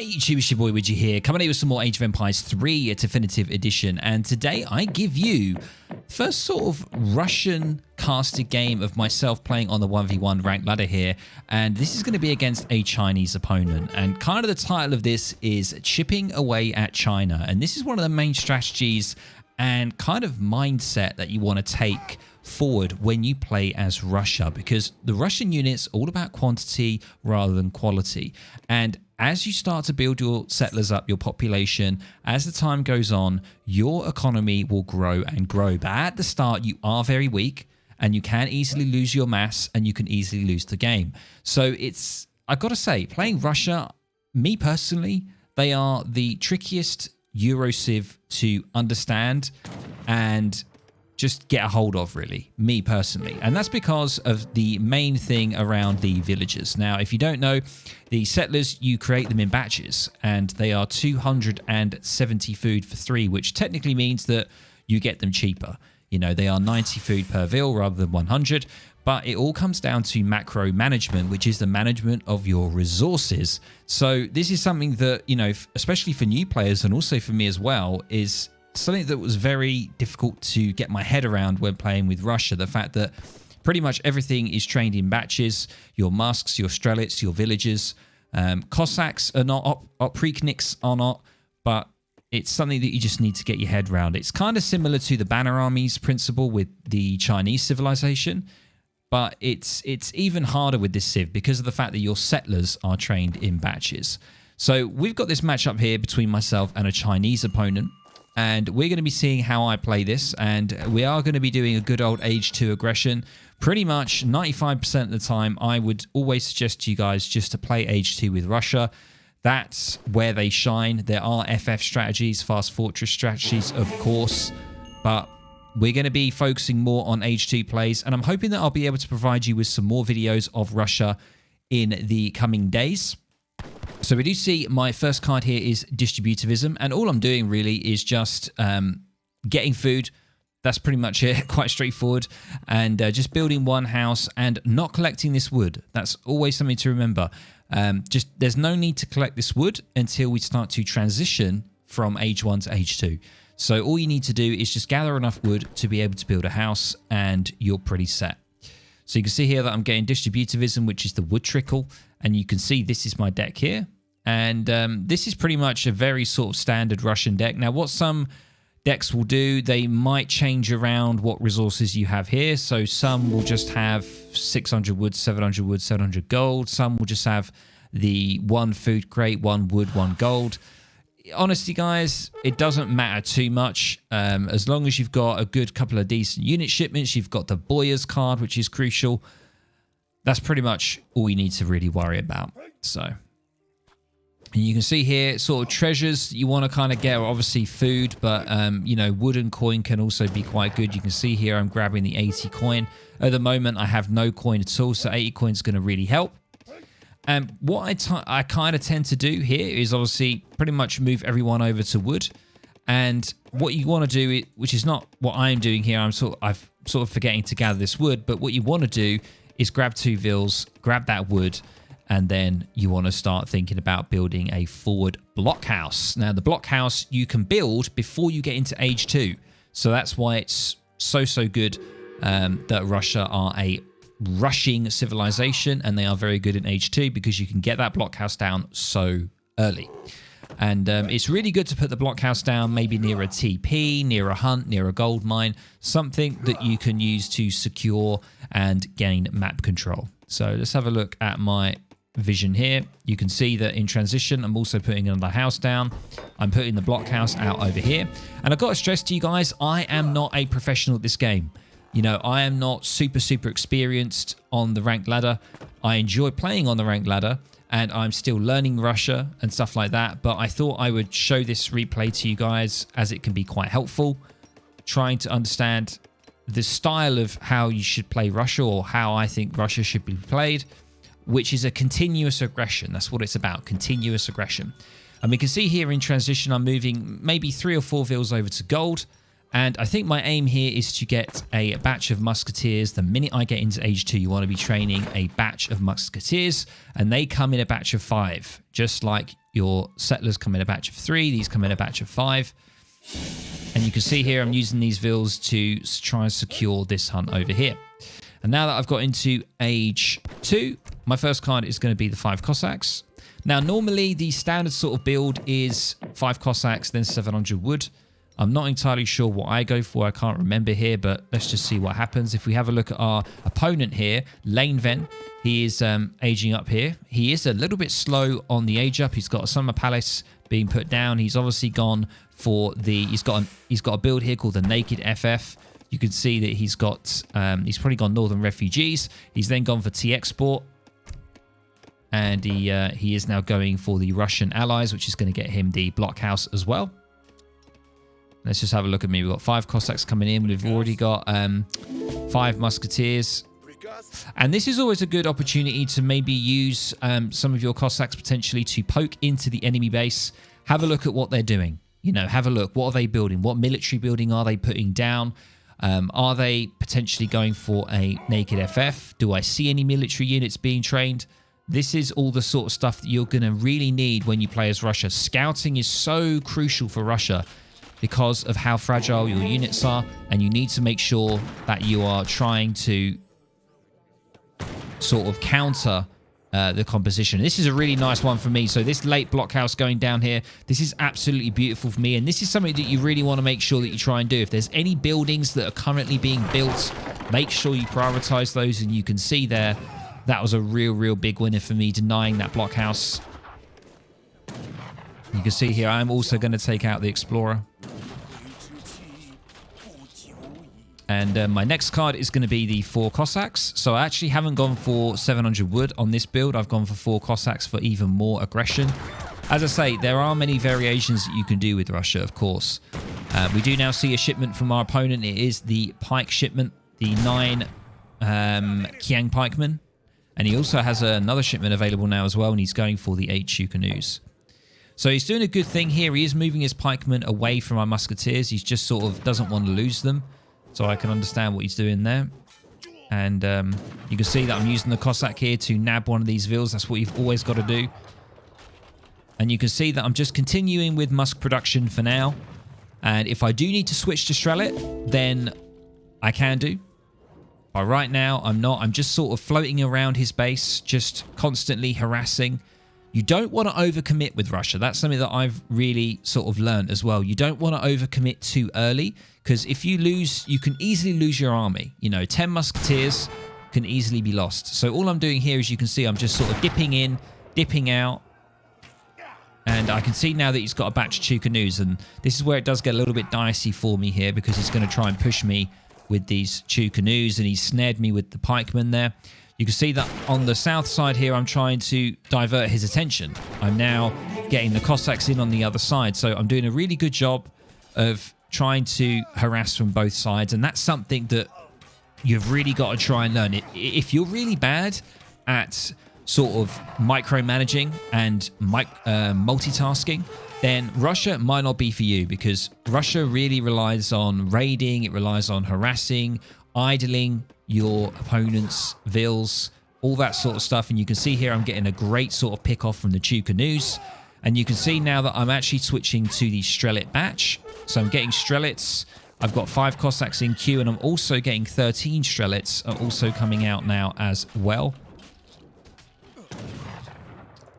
Hey YouTube, it's your boy Widgie here, coming at you with some more Age of Empires 3 Definitive Edition, and today I give you first sort of Russian casted game of myself playing on the 1v1 ranked ladder here, and this is going to be against a Chinese opponent, and kind of the title of this is Chipping Away at China, and this is one of the main strategies and kind of mindset that you want to take forward when you play as Russia, because the Russian unit's all about quantity rather than quality. And as you start to build your settlers up, your population, as the time goes on, your economy will grow and grow. But at the start, you are very weak and you can easily lose your mass and you can easily lose the game. So I've got to say, playing Russia, me personally, they are the trickiest Eurociv to understand and just get a hold of, really, me personally. And that's because of the main thing around the villagers. Now, if you don't know, the settlers, you create them in batches, and they are 270 food for 3, which technically means that you get them cheaper. You know, they are 90 food per vill rather than 100, but it all comes down to macro management, which is the management of your resources. So this is something that, you know, especially for new players and also for me as well, is something that was very difficult to get my head around when playing with Russia. The fact that pretty much everything is trained in batches, your Musks, your Strelets, your villagers. Cossacks are not, Oprikniks are not, but it's something that you just need to get your head around. It's kind of similar to the banner armies principle with the Chinese civilization, but it's even harder with this civ because of the fact that your settlers are trained in batches. So we've got this matchup here between myself and a Chinese opponent, and we're going to be seeing how I play this, and we are going to be doing a good old Age 2 aggression. Pretty much 95% of the time, I would always suggest to you guys just to play Age 2 with Russia. That's where they shine. There are FF strategies, Fast Fortress strategies, of course, but we're going to be focusing more on Age 2 plays, and I'm hoping that I'll be able to provide you with some more videos of Russia in the coming days. So we do see my first card here is Distributivism, and all I'm doing really is just getting food. That's pretty much it, quite straightforward, and just building one house and not collecting this wood. That's always something to remember. There's no need to collect this wood until we start to transition from Age 1 to Age 2. So all you need to do is just gather enough wood to be able to build a house, and you're pretty set. So you can see here that I'm getting Distributivism, which is the wood trickle, and you can see this is my deck here. And this is pretty much a very sort of standard Russian deck. Now, what some decks will do, they might change around what resources you have here. So some will just have 600 wood, 700 wood, 700 gold. Some will just have the 1 food crate, 1 wood, 1 gold. Honestly, guys, it doesn't matter too much. As long as you've got a good couple of decent unit shipments, you've got the Boyers card, which is crucial. That's pretty much all you need to really worry about. So, and you can see here sort of treasures you want to kind of get are obviously food, but you know, wood and coin can also be quite good. You can see here I'm grabbing the 80 coin. At the moment, I have no coin at all, so 80 coin is going to really help. And what I kind of tend to do here is obviously pretty much move everyone over to wood. And what you want to do, which is not what I'm doing here, I'm sort of forgetting to gather this wood, but what you want to do is grab 2 vills, grab that wood, and then you want to start thinking about building a forward blockhouse. Now, the blockhouse you can build before you get into Age 2. So that's why it's so good that Russia are a rushing civilization, and they are very good in Age 2 because you can get that blockhouse down so early. And it's really good to put the blockhouse down maybe near a TP, near a hunt, near a gold mine, something that you can use to secure and gain map control. So let's have a look at my vision here. You can see that in transition, I'm also putting another house down. I'm putting the blockhouse out over here. And I've got to stress to you guys, I am not a professional at this game. You know, I am not super experienced on the ranked ladder. I enjoy playing on the ranked ladder, and I'm still learning Russia and stuff like that. But I thought I would show this replay to you guys as it can be quite helpful, trying to understand the style of how you should play Russia, or how I think Russia should be played, which is a continuous aggression. That's what it's about, continuous aggression. And we can see here in transition, I'm moving maybe 3 or 4 vills over to gold. And I think my aim here is to get a batch of musketeers. The minute I get into age 2, you want to be training a batch of musketeers, and they come in a batch of 5, just like your settlers come in a batch of 3. These come in a batch of 5. And you can see here I'm using these vills to try and secure this hunt over here. And now that I've got into age 2, my first card is going to be the 5 Cossacks. Now, normally the standard sort of build is 5 Cossacks, then 700 wood. I'm not entirely sure what I go for. I can't remember here, but let's just see what happens. If we have a look at our opponent here, Lemme, he is aging up here. He is a little bit slow on the age up. He's got a Summer Palace being put down. He's obviously gone for the... He's got a build here called the Naked FF. You can see that he's got... he's probably gone Northern Refugees. He's then gone for T-Export. And he is now going for the Russian Allies, which is going to get him the Blockhouse as well. Let's just have a look at me. We've got 5 Cossacks coming in. We've already got 5 Musketeers. And this is always a good opportunity to maybe use some of your Cossacks potentially to poke into the enemy base. Have a look at what they're doing. You know, have a look. What are they building? What military building are they putting down? Are they potentially going for a Naked FF? Do I see any military units being trained? This is all the sort of stuff that you're going to really need when you play as Russia. Scouting is so crucial for Russia because of how fragile your units are, and you need to make sure that you are trying to sort of counter the composition. This is a really nice one for me. So this late blockhouse going down here, this is absolutely beautiful for me, and this is something that you really want to make sure that you try and do. If there's any buildings that are currently being built, make sure you prioritize those, and you can see there, that was a real big winner for me, denying that blockhouse. You can see here, I'm also going to take out the Explorer. And my next card is going to be the 4 Cossacks. So I actually haven't gone for 700 wood on this build. I've gone for 4 Cossacks for even more aggression. As I say, there are many variations that you can do with Russia, of course. We do now see a shipment from our opponent. It is the Pike shipment, the 9 Kiang Pikemen. And he also has another shipment available now as well, and he's going for the 8 Chu canoes. So he's doing a good thing here. He is moving his pikemen away from our musketeers. He just sort of doesn't want to lose them. So I can understand what he's doing there. And you can see that I'm using the Cossack here to nab one of these vills. That's what you've always got to do. And you can see that I'm just continuing with musk production for now. And if I do need to switch to Strelet, then I can do. But right now, I'm not. I'm just sort of floating around his base, just constantly harassing. You don't want to overcommit with Russia. That's something that I've really sort of learned as well. You don't want to overcommit too early, because if you lose, you can easily lose your army. You know, 10 musketeers can easily be lost. So all I'm doing here, as you can see, I'm just sort of dipping in, dipping out. And I can see now that he's got a batch of Chu canoes. And this is where it does get a little bit dicey for me here, because he's going to try and push me with these Chu canoes. And he's snared me with the pikemen there. You can see that on the south side here, I'm trying to divert his attention. I'm now getting the Cossacks in on the other side. So I'm doing a really good job of trying to harass from both sides. And that's something that you've really got to try and learn. If you're really bad at sort of micromanaging and multitasking, then Russia might not be for you, because Russia really relies on raiding. It relies on harassing, idling your opponent's vills, all that sort of stuff. And you can see here I'm getting a great sort of pick off from the Chu canoes. And you can see now that I'm actually switching to the Strelet batch. So I'm getting Strelets. I've got 5 Cossacks in queue, and I'm also getting 13 Strelets are also coming out now as well.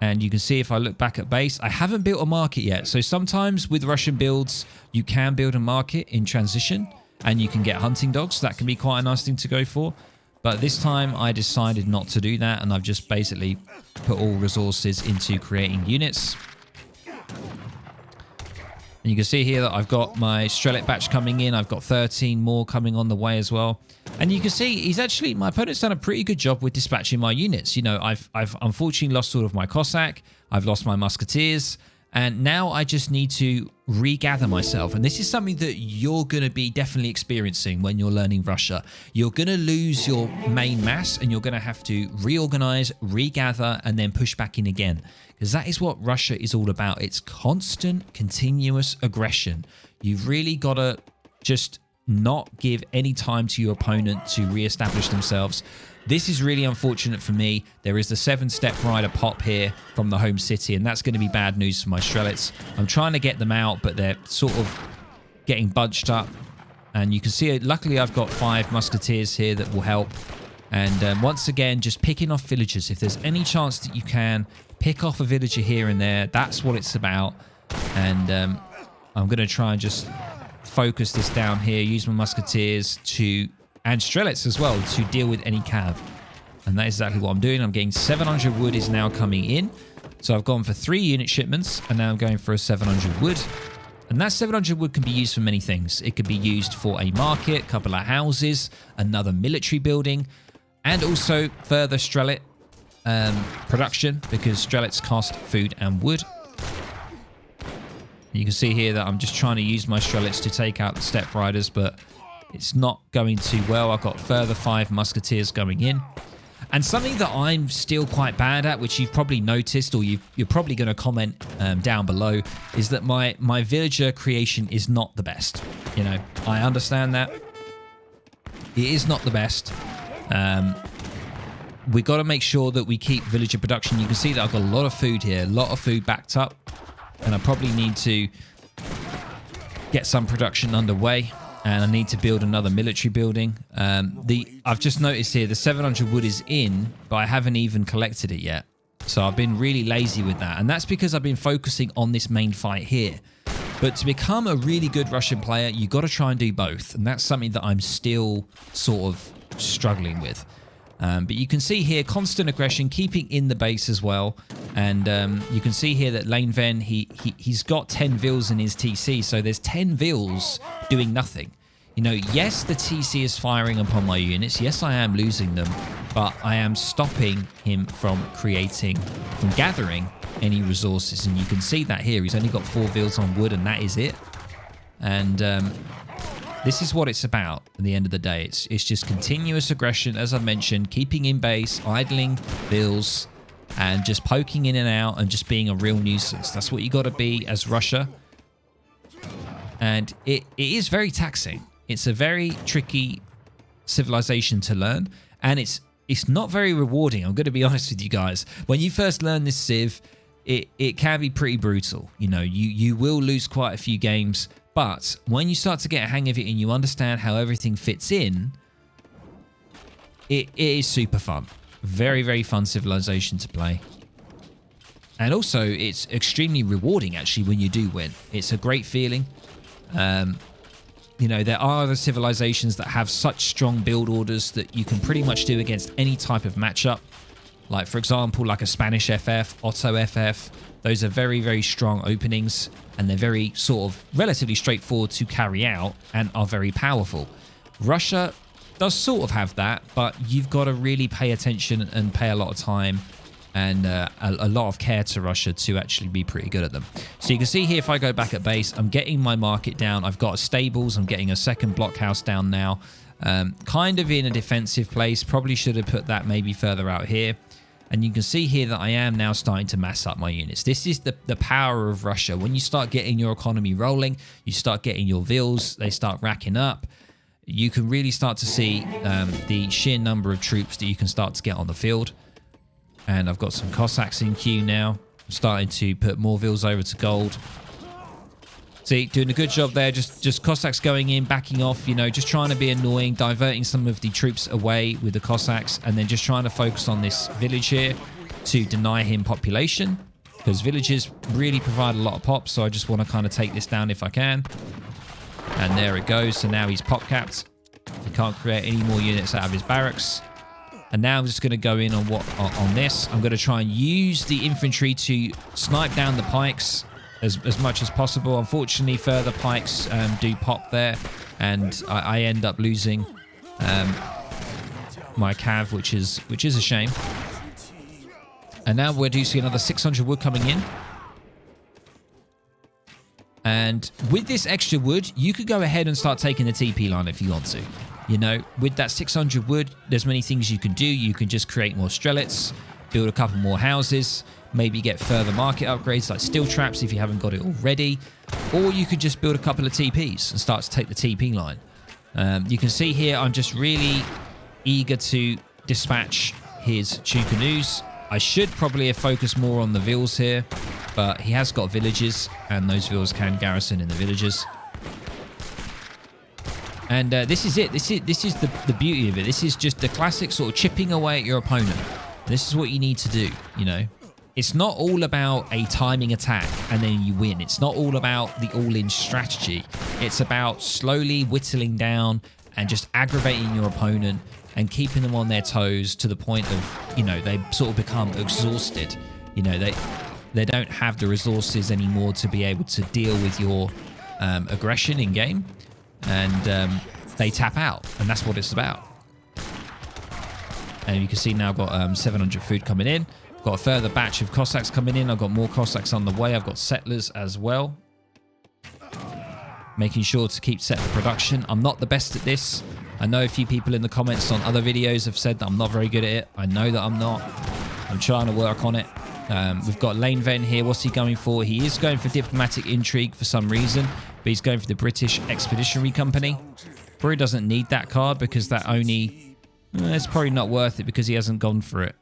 And you can see if I look back at base, I haven't built a market yet. So sometimes with Russian builds, you can build a market in transition, and you can get hunting dogs. That can be quite a nice thing to go for. But this time I decided not to do that, and I've just basically put all resources into creating units. And you can see here that I've got my Strelet batch coming in. I've got 13 more coming on the way as well. And you can see my opponent's done a pretty good job with dispatching my units. You know, I've unfortunately lost all of my Cossack. I've lost my Musketeers. And now I just need to regather myself. And this is something that you're going to be definitely experiencing when you're learning Russia. You're going to lose your main mass, and you're going to have to reorganize, regather, and then push back in again. Because that is what Russia is all about. It's constant, continuous aggression. You've really got to just not give any time to your opponent to re-establish themselves. This is really unfortunate for me. There is the 7-step rider pop here from the home city, and that's going to be bad news for my Strelets. I'm trying to get them out, but they're sort of getting bunched up. And you can see, luckily I've got 5 musketeers here that will help. And once again, just picking off villagers. If there's any chance that you can pick off a villager here and there, that's what it's about. And I'm going to try and just focus this down here, use my musketeers and Strelets as well to deal with any cav. And that is exactly what I'm doing. I'm getting 700 wood is now coming in. So I've gone for 3 unit shipments, and now I'm going for a 700 wood. And that 700 wood can be used for many things. It could be used for a market, a couple of houses, another military building, and also further Strelet production, because Strelets cost food and wood. You can see here that I'm just trying to use my Strelets to take out the step riders, but it's not going too well. I've got further 5 musketeers going in. And something that I'm still quite bad at, which you've probably noticed, or you're probably going to comment down below, is that my villager creation is not the best. You know, I understand that. It is not the best. We got to make sure that we keep villager production. You can see that I've got a lot of food here, a lot of food backed up. And I probably need to get some production underway. And I need to build another military building. I've just noticed here the 700 wood is in, but I haven't even collected it yet. So I've been really lazy with that. And that's because I've been focusing on this main fight here. But to become a really good Russian player, you've got to try and do both. And that's something that I'm still sort of struggling with. But you can see here constant aggression, keeping in the base as well. And you can see here that Lemme, he's got 10 vills in his TC. So there's 10 vills doing nothing. You know, yes, the TC is firing upon my units. Yes, I am losing them. But I am stopping him from gathering any resources. And you can see that here. He's only got 4 vills on wood, and that is it. And this is what it's about at the end of the day. It's just continuous aggression, as I mentioned, keeping in base, idling vills, and just poking in and out and just being a real nuisance. That's what you got to be as Russia. And it is very taxing. It's a very tricky civilization to learn, and it's not very rewarding. I'm going to be honest with you guys. When you first learn this civ, it can be pretty brutal. You know, you will lose quite a few games. But when you start to get a hang of it and you understand how everything fits in, it is super fun. Very, very fun civilization to play. And also, it's extremely rewarding, actually, when you do win. It's a great feeling. You know, there are other civilizations that have such strong build orders that you can pretty much do against any type of matchup. Like, for example, like a Spanish FF, Otto FF. Those are very, very strong openings, and they're very sort of relatively straightforward to carry out and are very powerful. Russia does sort of have that, but you've got to really pay attention and pay a lot of time and a lot of care to Russia to actually be pretty good at them. So you can see here, if I go back at base, I'm getting my market down. I've got stables. I'm getting a second blockhouse down now. Kind of in a defensive place. Probably should have put that maybe further out here. And you can see here that I am now starting to mass up my units. This is the power of Russia. When you start getting your economy rolling, you start getting your vills, they start racking up. You can really start to see the sheer number of troops that you can start to get on the field. And I've got some Cossacks in queue now. I'm starting to put more vills over to gold. See, doing a good job there. Just Cossacks going in, backing off, you know, just trying to be annoying, diverting some of the troops away with the Cossacks, and then just trying to focus on this village here to deny him population, because villages really provide a lot of pops, so I just want to kind of take this down if I can. And there it goes. So now he's pop capped. He can't create any more units out of his barracks. And now I'm just going to go in on this. I'm going to try and use the infantry to snipe down the pikes as much as possible. Unfortunately, further pikes do pop there, and I end up losing my cav, which is a shame. And now we do see another 600 wood coming in. And with this extra wood, you could go ahead and start taking the TP line if you want to. You know, with that 600 wood, there's many things you can do. You can just create more Strelets. build a couple more houses, maybe get further market upgrades like steel traps if you haven't got it already, or you could just build a couple of TPs and start to take the TP line. You can see here I'm just really eager to dispatch his Chukanus. I should probably have focused more on the vills here, but he has got villages, and those vills can garrison in the villages. And this is it. This is the beauty of it. This is just the classic sort of chipping away at your opponent. This is what you need to do, you know. It's not all about a timing attack and then you win. It's not all about the all-in strategy. It's about slowly whittling down and just aggravating your opponent and keeping them on their toes to the point of, you know, they sort of become exhausted. You know, they don't have the resources anymore to be able to deal with your aggression in game, and they tap out, and that's what it's about. And you can see now I've got 700 food coming in. I've got a further batch of Cossacks coming in. I've got more Cossacks on the way. I've got settlers as well. Making sure to keep settler production. I'm not the best at this. I know a few people in the comments on other videos have said that I'm not very good at it. I know that I'm not. I'm trying to work on it. We've got Lane Ven here. What's he going for? He is going for diplomatic intrigue for some reason, but he's going for the British Expeditionary Company. Probably doesn't need that card because that only... it's probably not worth it because he hasn't gone for it.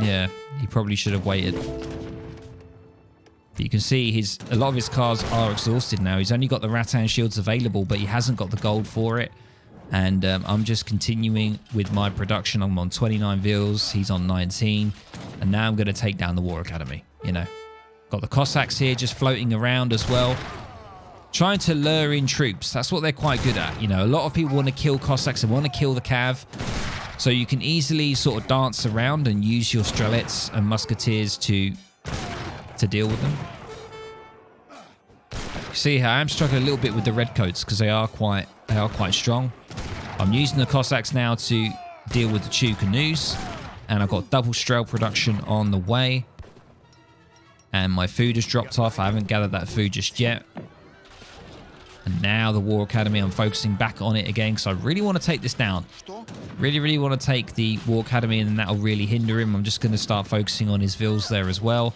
Yeah, he probably should have waited. But you can see a lot of his cards are exhausted now. He's only got the Rattan shields available, but he hasn't got the gold for it. And I'm just continuing with my production. I'm on 29 vills. He's on 19. And now I'm going to take down the War Academy, you know. Got the Cossacks here just floating around as well. Trying to lure in troops. That's what they're quite good at. You know, a lot of people want to kill Cossacks and want to kill the Cav. So you can easily sort of dance around and use your Strelets and Musketeers to deal with them. See how I'm struggling a little bit with the Redcoats because they are quite strong. I'm using the Cossacks now to deal with the Chukanus, and I've got double Strel production on the way. And my food has dropped off. I haven't gathered that food just yet. And now the War Academy, I'm focusing back on it again because I really want to take this down. Really want to take the War Academy, and then that'll really hinder him. I'm just going to start focusing on his vills there as well.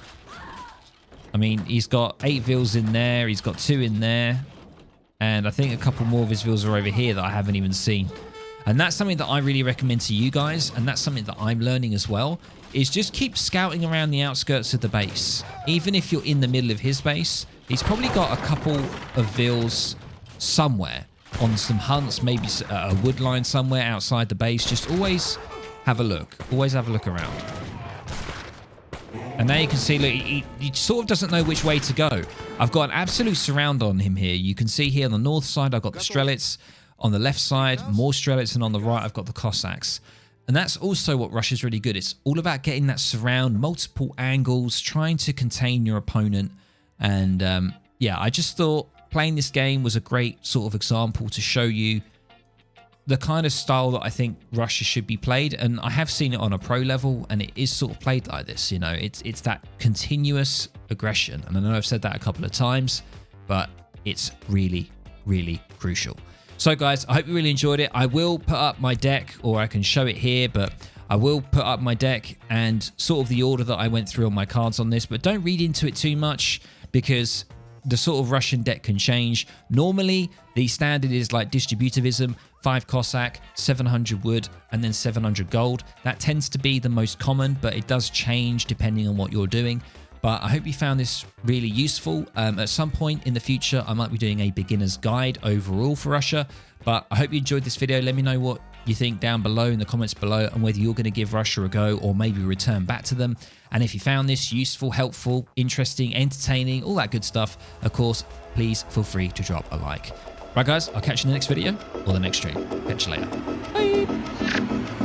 I mean, he's got 8 vills in there. He's got 2 in there. And I think a couple more of his vills are over here that I haven't even seen. And that's something that I really recommend to you guys. And that's something that I'm learning as well, is just keep scouting around the outskirts of the base. Even if you're in the middle of his base, he's probably got a couple of vills somewhere on some hunts, maybe a wood line somewhere outside the base. Just always have a look. Always have a look around. And now you can see, look, he sort of doesn't know which way to go. I've got an absolute surround on him here. You can see here on the north side, I've got the Strelets. On the left side, more Strelets. And on the right, I've got the Cossacks. And that's also what Russia's really good. It's all about getting that surround, multiple angles, trying to contain your opponent. And yeah, I just thought playing this game was a great sort of example to show you the kind of style that I think Russia should be played. And I have seen it on a pro level, and it is sort of played like this. You know, it's that continuous aggression. And I know I've said that a couple of times, but it's really, really crucial. So guys, I hope you really enjoyed it. I will put up my deck, or I can show it here, but I will put up my deck and sort of the order that I went through on my cards on this, but don't read into it too much because the sort of Russian deck can change. Normally, the standard is like distributivism, 5 Cossack, 700 wood, and then 700 gold. That tends to be the most common, but it does change depending on what you're doing. But I hope you found this really useful. At some point in the future, I might be doing a beginner's guide overall for Russia. But I hope you enjoyed this video. Let me know what you think down below in the comments below, and whether you're going to give Russia a go or maybe return back to them. And if you found this useful, helpful, interesting, entertaining, all that good stuff, of course, please feel free to drop a like. Right, guys, I'll catch you in the next video or the next stream. Catch you later. Bye.